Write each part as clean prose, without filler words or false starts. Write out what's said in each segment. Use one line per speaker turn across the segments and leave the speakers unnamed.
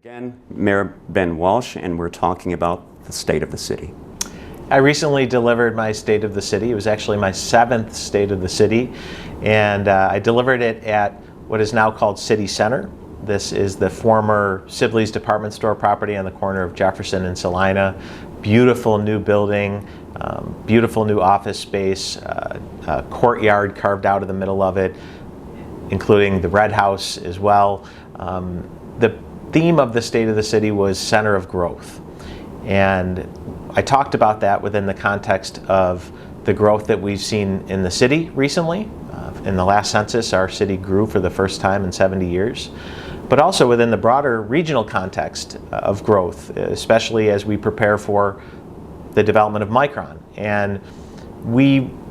Again, Mayor Ben Walsh, and we're talking about the state of the city.
I recently delivered my State of the City. It was actually my 7th State of the City, and I delivered it at what is now called City Center. This is the former Sibley's department store property on the corner of Jefferson and Salina. Beautiful new building, beautiful new office space, a courtyard carved out of the middle of it, including the Red House as well. The theme of the State of the City was center of growth. And I talked about that within the context of the growth that we've seen in the city recently. In the last census, our city grew for the first time in 70 years. But also within the broader regional context of growth, especially as we prepare for the development of Micron. And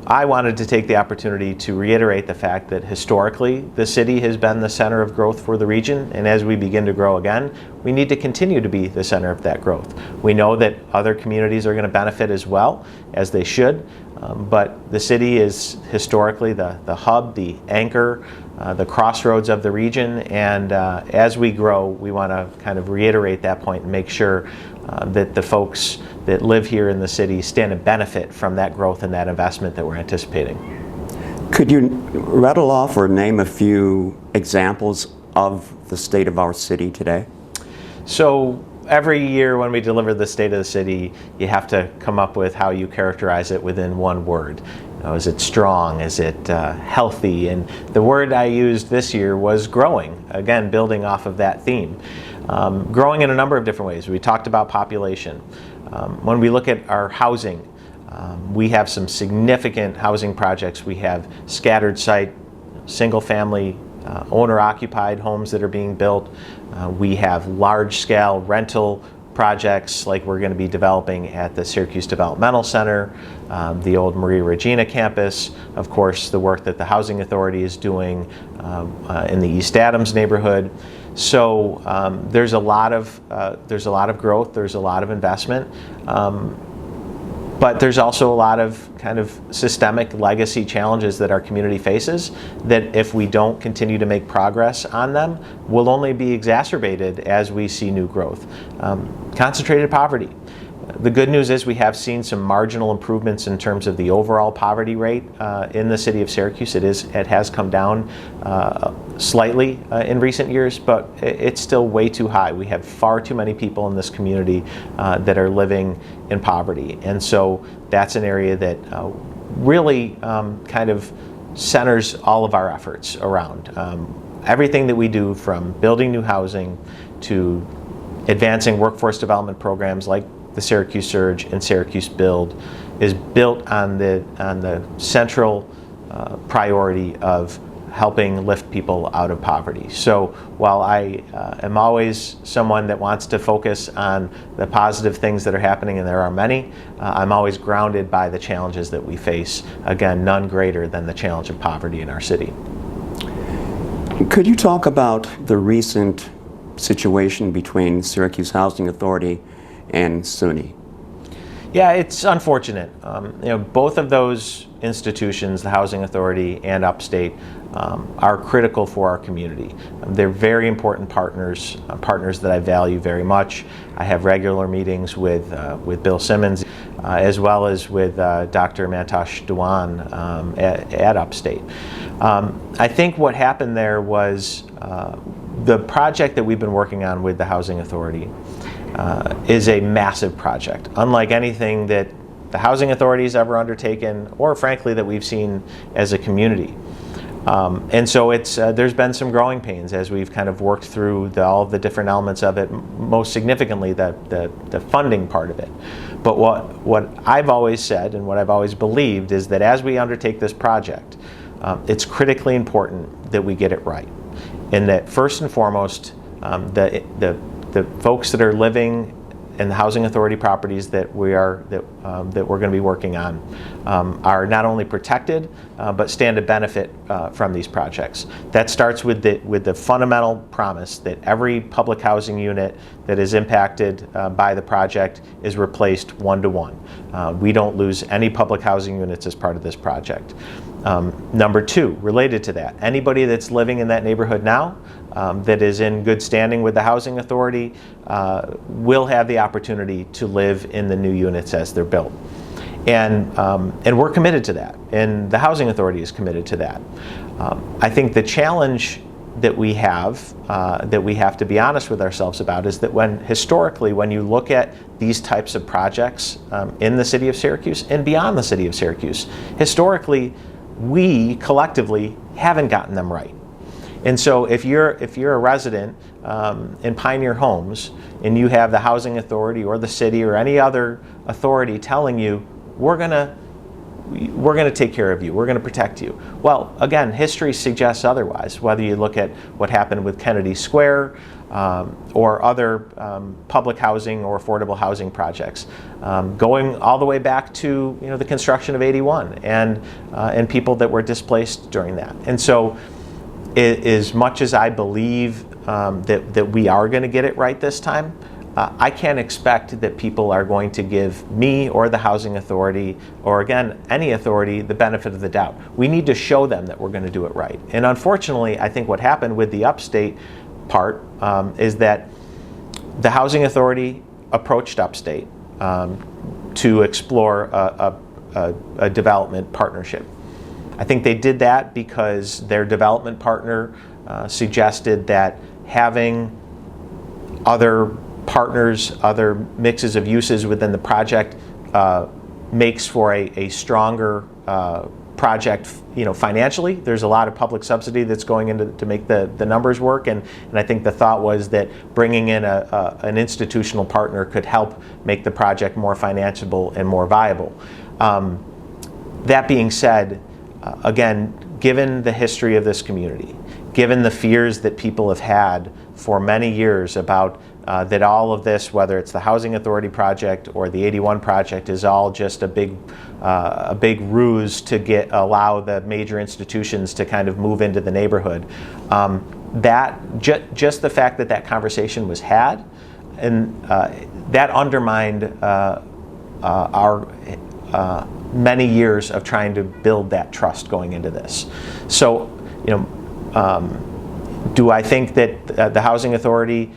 I wanted to take the opportunity to reiterate the fact that historically the city has been the center of growth for the region, and as we begin to grow again, we need to continue to be the center of that growth. We know that other communities are going to benefit as well, as they should, but the city is historically the hub, the anchor, the crossroads of the region, and as we grow, we want to kind of reiterate that point and make sure that the folks that live here in the city stand to benefit from that growth and that investment that we're anticipating.
Could you rattle off or name a few examples of the state of our city today?
So every year when we deliver the State of the City, you have to come up with how you characterize it within one word. Is it strong? Is it healthy? And the word I used this year was growing, again, building off of that theme. Growing in a number of different ways. We talked about population. When we look at our housing, we have some significant housing projects. We have scattered site, single family, owner-occupied homes that are being built. We have large-scale rental projects like we're going to be developing at the Syracuse Developmental Center, the old Maria Regina campus, of course the work that the Housing Authority is doing in the East Adams neighborhood. So there's a lot of growth, there's a lot of investment, but there's also a lot of kind of systemic legacy challenges that our community faces that if we don't continue to make progress on them will only be exacerbated as we see new growth. Concentrated poverty. The good news is we have seen some marginal improvements in terms of the overall poverty rate in the city of Syracuse. It has come down slightly in recent years, but it's still way too high. We have far too many people in this community that are living in poverty. And so that's an area that really kind of centers all of our efforts around. Everything that we do, from building new housing to advancing workforce development programs like the Syracuse Surge and Syracuse Build, is built on the central priority of helping lift people out of poverty. So while I am always someone that wants to focus on the positive things that are happening, and there are many, I'm always grounded by the challenges that we face. Again, none greater than the challenge of poverty in our city.
Could you talk about the recent situation between Syracuse Housing Authority and SUNY?
Yeah, it's unfortunate. Both of those institutions, the Housing Authority and Upstate, are critical for our community. They're very important partners that I value very much. I have regular meetings with Bill Simmons, as well as with Dr. Mantosh Dewan at Upstate. I think what happened there was the project that we've been working on with the Housing Authority is a massive project, unlike anything that the Housing Authority has ever undertaken, or frankly that we've seen as a community. And so there's been some growing pains as we've kind of worked through all of the different elements of it, most significantly the funding part of it. But what I've always said and what I've always believed is that as we undertake this project, it's critically important that we get it right. And that first and foremost, the folks that are living in the Housing Authority properties that we're going to be working on are not only protected but stand to benefit from these projects. That starts with the fundamental promise that every public housing unit that is impacted by the project is replaced one-to-one. We don't lose any public housing units as part of this project. Number two, related to that, anybody that's living in that neighborhood now that is in good standing with the housing authority will have the opportunity to live in the new units as they're built. And we're committed to that, and the housing authority is committed to that. I think the challenge that we have to be honest with ourselves about is that historically, when you look at these types of projects in the city of Syracuse and beyond the city of Syracuse, historically, we collectively haven't gotten them right. And so if you're a resident in Pioneer Homes and you have the housing authority or the city or any other authority telling you, we're gonna take care of you, we're gonna protect you. Well, again, history suggests otherwise, whether you look at what happened with Kennedy Square or other public housing or affordable housing projects, going all the way back to the construction of 81 and people that were displaced during that. And so, as much as I believe that we are going to get it right this time, I can't expect that people are going to give me or the housing authority, or again, any authority, the benefit of the doubt. We need to show them that we're going to do it right. And unfortunately, I think what happened with the Upstate part is that the housing authority approached Upstate to explore a development partnership. I think they did that because their development partner suggested that having other partners, other mixes of uses within the project makes for a stronger project, financially. There's a lot of public subsidy that's going into to make the numbers work, and I think the thought was that bringing in an institutional partner could help make the project more financeable and more viable. That being said, again, given the history of this community, given the fears that people have had for many years about that all of this, whether it's the Housing Authority project or the 81 project, is all just a big ruse to allow the major institutions to kind of move into the neighborhood. Just the fact that conversation was had, and that undermined our many years of trying to build that trust going into this. So, do I think that the Housing Authority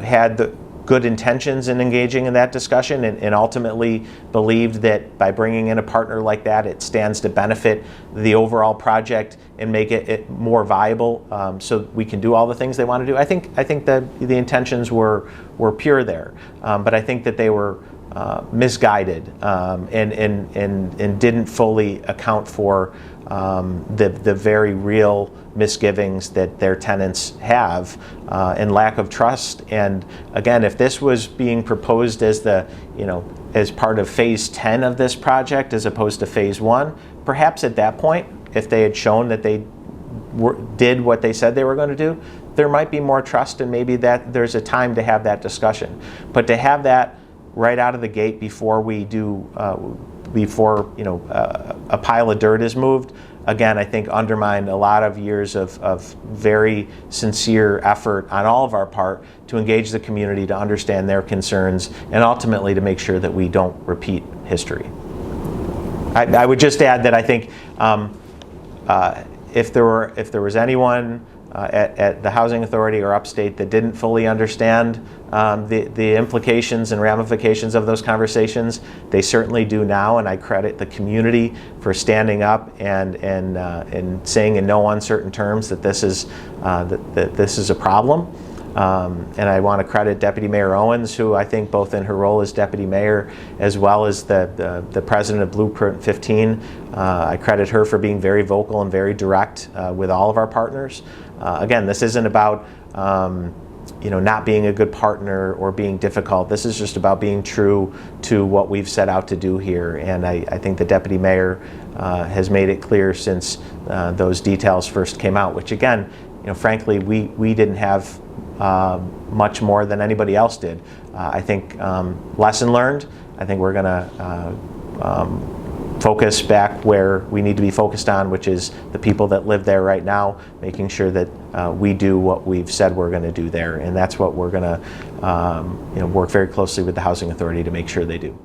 had the good intentions in engaging in that discussion and ultimately believed that by bringing in a partner like that, it stands to benefit the overall project and make it more viable, so we can do all the things they want to do? I think that the intentions were pure there, but I think that they were misguided and didn't fully account for the very real misgivings that their tenants have and lack of trust. And again, if this was being proposed as as part of phase 10 of this project as opposed to phase 1, perhaps at that point, if they had shown that they did what they said they were going to do, there might be more trust, and maybe that there's a time to have that discussion. But to have that right out of the gate before we do, a pile of dirt is moved, again, I think undermined a lot of years of very sincere effort on all of our part to engage the community, to understand their concerns, and ultimately to make sure that we don't repeat history. I would just add that I think if there was anyone at the Housing Authority or Upstate that didn't fully understand the implications and ramifications of those conversations, they certainly do now, and I credit the community for standing up and saying in no uncertain terms that this is a problem. And I want to credit Deputy Mayor Owens, who I think both in her role as Deputy Mayor as well as the president of Blueprint 15, I credit her for being very vocal and very direct with all of our partners. Again, this isn't about not being a good partner or being difficult. This is just about being true to what we've set out to do here. And I think the Deputy Mayor has made it clear since those details first came out, which again, frankly, we didn't have much more than anybody else did. I think lesson learned. I think we're going to focus back where we need to be focused on, which is the people that live there right now, making sure that we do what we've said we're going to do there, and that's what we're going to work very closely with the Housing Authority to make sure they do.